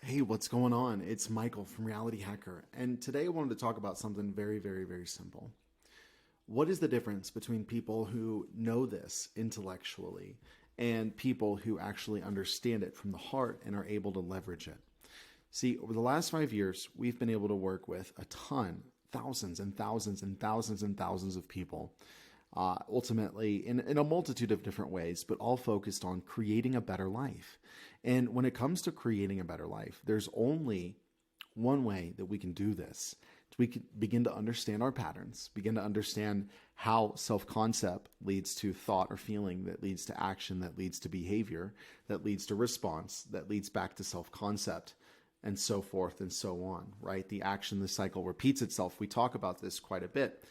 Hey, what's going on? It's Michael from Reality Hacker, and today I wanted to talk about something very, very, very simple. What is the difference between people who know this intellectually and people who actually understand it from the heart and are able to leverage it? See, over the last 5 years, we've been able to work with a ton, thousands and thousands and thousands and thousands of people, ultimately in a multitude of different ways, but all focused on creating a better life. And when it comes to creating a better life, there's only one way that we can do this. We can begin to understand our patterns, begin to understand how self-concept leads to thought or feeling, that leads to action, that leads to behavior, that leads to response, that leads back to self-concept, and so forth and so on, right? The action, the cycle repeats itself. We talk about this quite a bit.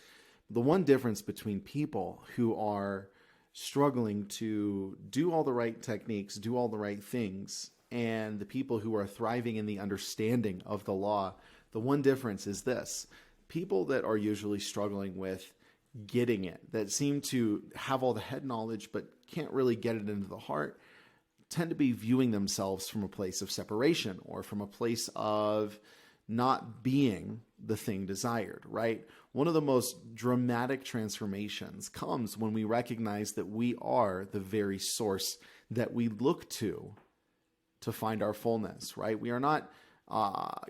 The one difference between people who are struggling to do all the right techniques, do all the right things, and the people who are thriving in the understanding of the law, the one difference is this. People that are usually struggling with getting it, that seem to have all the head knowledge but can't really get it into the heart, tend to be viewing themselves from a place of separation or from a place of not being the thing desired, right? One of the most dramatic transformations comes when we recognize that we are the very source that we look to find our fullness, right? We are not,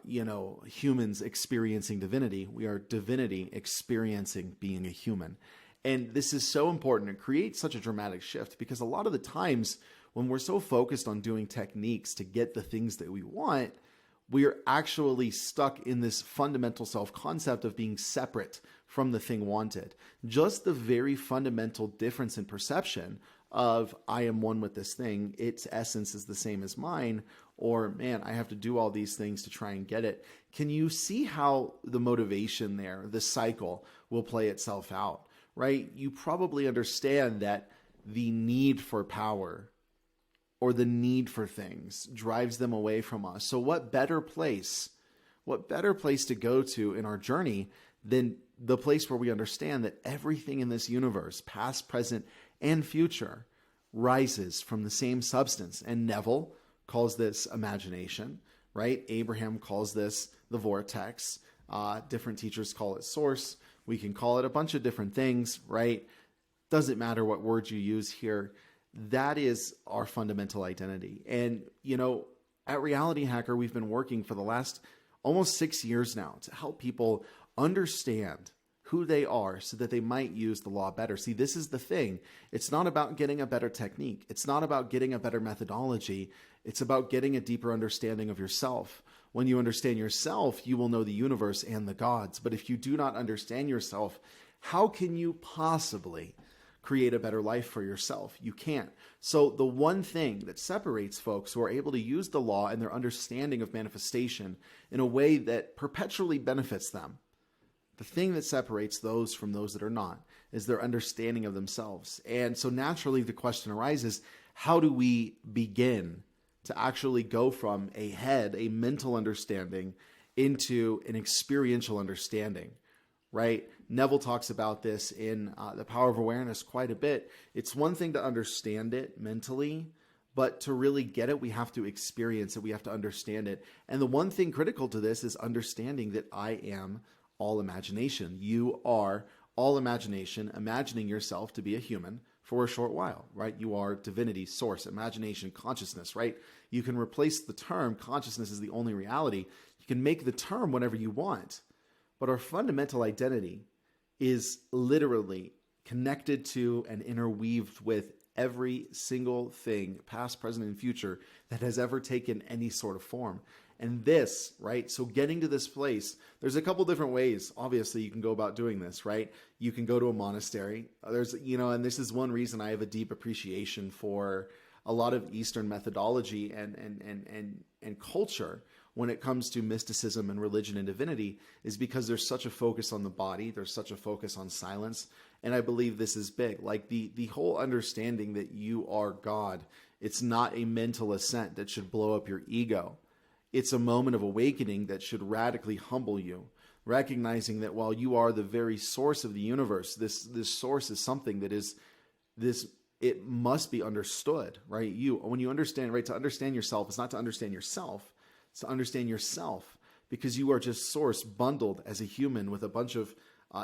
humans experiencing divinity. We are divinity experiencing being a human. And this is so important. It creates such a dramatic shift because a lot of the times when we're so focused on doing techniques to get the things that we want, we are actually stuck in this fundamental self-concept of being separate from the thing wanted. Just the very fundamental difference in perception of I am one with this thing, its essence is the same as mine, or man, I have to do all these things to try and get it. Can you see how the motivation there, the cycle, will play itself out, right? You probably understand that the need for power or the need for things drives them away from us. So what better place to go to in our journey than the place where we understand that everything in this universe, past, present, and future, rises from the same substance. And Neville calls this imagination, right? Abraham calls this the vortex. Different teachers call it source. We can call it a bunch of different things, right? Doesn't matter what words you use here. That is our fundamental identity. And, at Reality Hacker, we've been working for the last almost 6 years now to help people understand who they are so that they might use the law better. See, this is the thing. It's not about getting a better technique. It's not about getting a better methodology. It's about getting a deeper understanding of yourself. When you understand yourself, you will know the universe and the gods. But if you do not understand yourself, how can you possibly create a better life for yourself? You can't. So the one thing that separates folks who are able to use the law and their understanding of manifestation in a way that perpetually benefits them, the thing that separates those from those that are not, is their understanding of themselves. And so naturally the question arises, how do we begin to actually go from a mental understanding into an experiential understanding? Right? Neville talks about this in The Power of Awareness quite a bit. It's one thing to understand it mentally, but to really get it, we have to experience it. We have to understand it. And the one thing critical to this is understanding that I am all imagination. You are all imagination, imagining yourself to be a human for a short while, right? You are divinity, source, imagination, consciousness, right? You can replace the term consciousness is the only reality. You can make the term whatever you want. But our fundamental identity is literally connected to and interweaved with every single thing, past, present, and future, that has ever taken any sort of form. And this, right? So getting to this place, there's a couple different ways, obviously, you can go about doing this, right? You can go to a monastery. And this is one reason I have a deep appreciation for a lot of Eastern methodology and culture when it comes to mysticism and religion and divinity, is because there's such a focus on the body, there's such a focus on silence, and I believe this is big. Like the whole understanding that you are God, it's not a mental ascent that should blow up your ego. It's a moment of awakening that should radically humble you, recognizing that while you are the very source of the universe, this source is something that is it must be understood, right? When you understand, right, to understand yourself is not to understand yourself. It's to understand yourself, because you are just source bundled as a human with a bunch of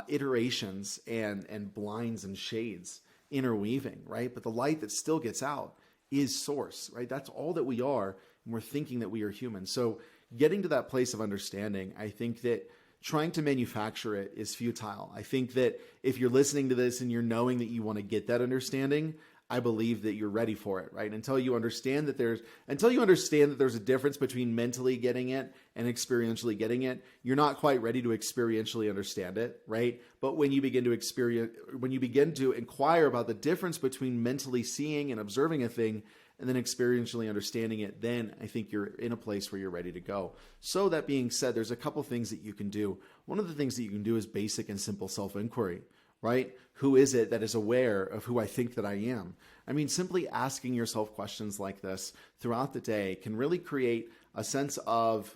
iterations and blinds and shades interweaving, right? But the light that still gets out is source, right? That's all that we are, and we're thinking that we are human. So getting to that place of understanding, I think that trying to manufacture it is futile. I think that if you're listening to this and you're knowing that you want to get that understanding, I believe that you're ready for it, right? Until you understand that there's a difference between mentally getting it and experientially getting it, you're not quite ready to experientially understand it, right? But when you begin to inquire about the difference between mentally seeing and observing a thing and then experientially understanding it, then I think you're in a place where you're ready to go. So that being said, there's a couple things that you can do. One of the things that you can do is basic and simple self-inquiry, right? Who is it that is aware of who I think that I am? I mean, simply asking yourself questions like this throughout the day can really create a sense of,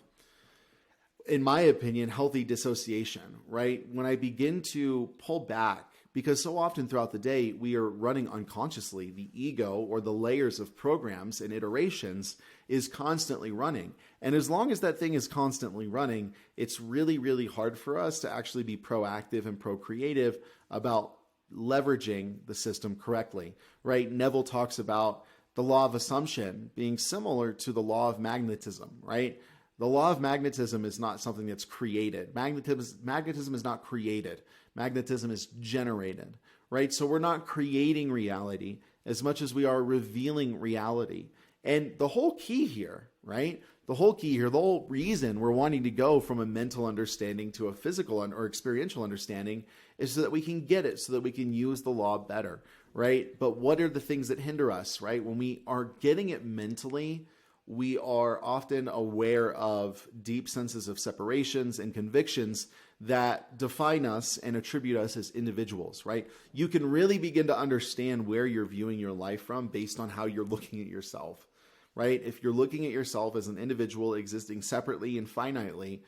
in my opinion, healthy dissociation, right? When I begin to pull back, because so often throughout the day, we are running unconsciously. The ego, or the layers of programs and iterations, is constantly running. And as long as that thing is constantly running, it's really, really hard for us to actually be proactive and procreative about leveraging the system correctly, right? Neville talks about the law of assumption being similar to the law of magnetism, right? The law of magnetism is not something that's created. Magnetism is not created. Magnetism is generated, right? So we're not creating reality as much as we are revealing reality. And the whole key here, right? The whole reason we're wanting to go from a mental understanding to a physical or experiential understanding is so that we can get it, so that we can use the law better, right? But what are the things that hinder us, right? When we are getting it mentally, we are often aware of deep senses of separations and convictions that define us and attribute us as individuals, right? You can really begin to understand where you're viewing your life from based on how you're looking at yourself, right? If you're looking at yourself as an individual existing separately and finitely,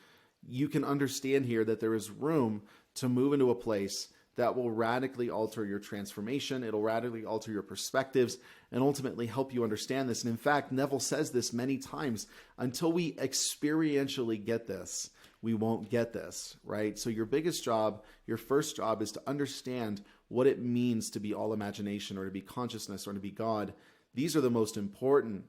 you can understand here that there is room to move into a place that will radically alter your transformation. It'll radically alter your perspectives and ultimately help you understand this. And in fact, Neville says this many times, until we experientially get this, we won't get this, right? So your biggest job, your first job, is to understand what it means to be all imagination, or to be consciousness, or to be God. These are the most important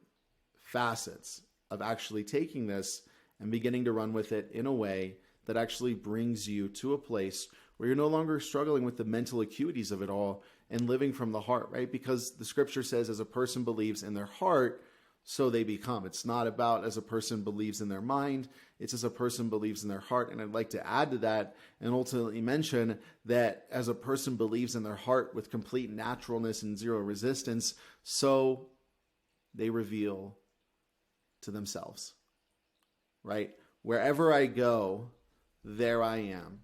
facets of actually taking this and beginning to run with it in a way that actually brings you to a place where you're no longer struggling with the mental acuities of it all and living from the heart, right? Because the scripture says, as a person believes in their heart, so they become. It's not about as a person believes in their mind, it's as a person believes in their heart. And I'd like to add to that and ultimately mention that as a person believes in their heart with complete naturalness and zero resistance, so they reveal to themselves, right? Wherever I go, there I am.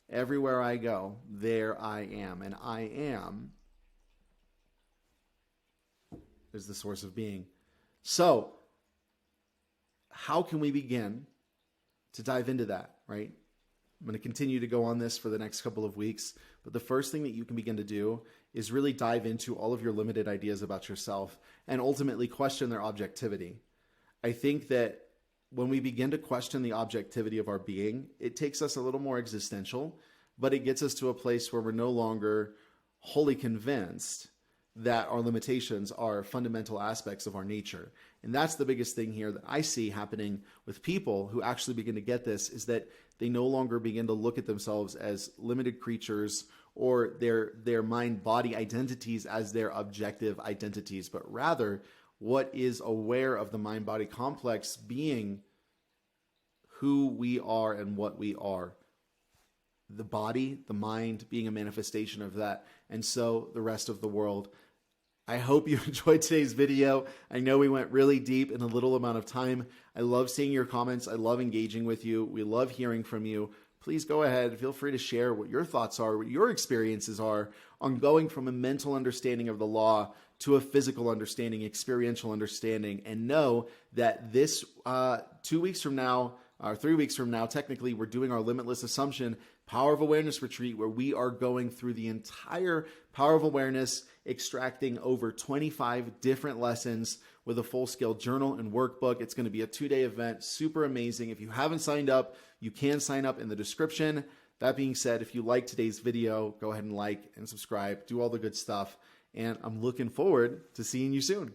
Everywhere I go, there I am. And I am is the source of being. So, how can we begin to dive into that, right? I'm going to continue to go on this for the next couple of weeks, but the first thing that you can begin to do is really dive into all of your limited ideas about yourself and ultimately question their objectivity. I think that when we begin to question the objectivity of our being, it takes us a little more existential, but it gets us to a place where we're no longer wholly convinced that our limitations are fundamental aspects of our nature. And that's the biggest thing here that I see happening with people who actually begin to get this, is that they no longer begin to look at themselves as limited creatures or their mind-body identities as their objective identities, but rather what is aware of the mind-body complex being who we are and what we are. The body, the mind being a manifestation of that, and so the rest of the world. I hope you enjoyed today's video. I know we went really deep in a little amount of time. I love seeing your comments. I love engaging with you. We love hearing from you. Please go ahead. Feel free to share what your thoughts are, what your experiences are on going from a mental understanding of the law to a physical understanding, experiential understanding, and know that this 2 weeks from now, or 3 weeks from now, technically, we're doing our Limitless Assumption Power of Awareness Retreat, where we are going through the entire Power of Awareness, extracting over 25 different lessons with a full-scale journal and workbook. It's going to be a 2-day event, super amazing. If you haven't signed up, you can sign up in the description. That being said, if you like today's video, go ahead and like and subscribe, do all the good stuff. And I'm looking forward to seeing you soon.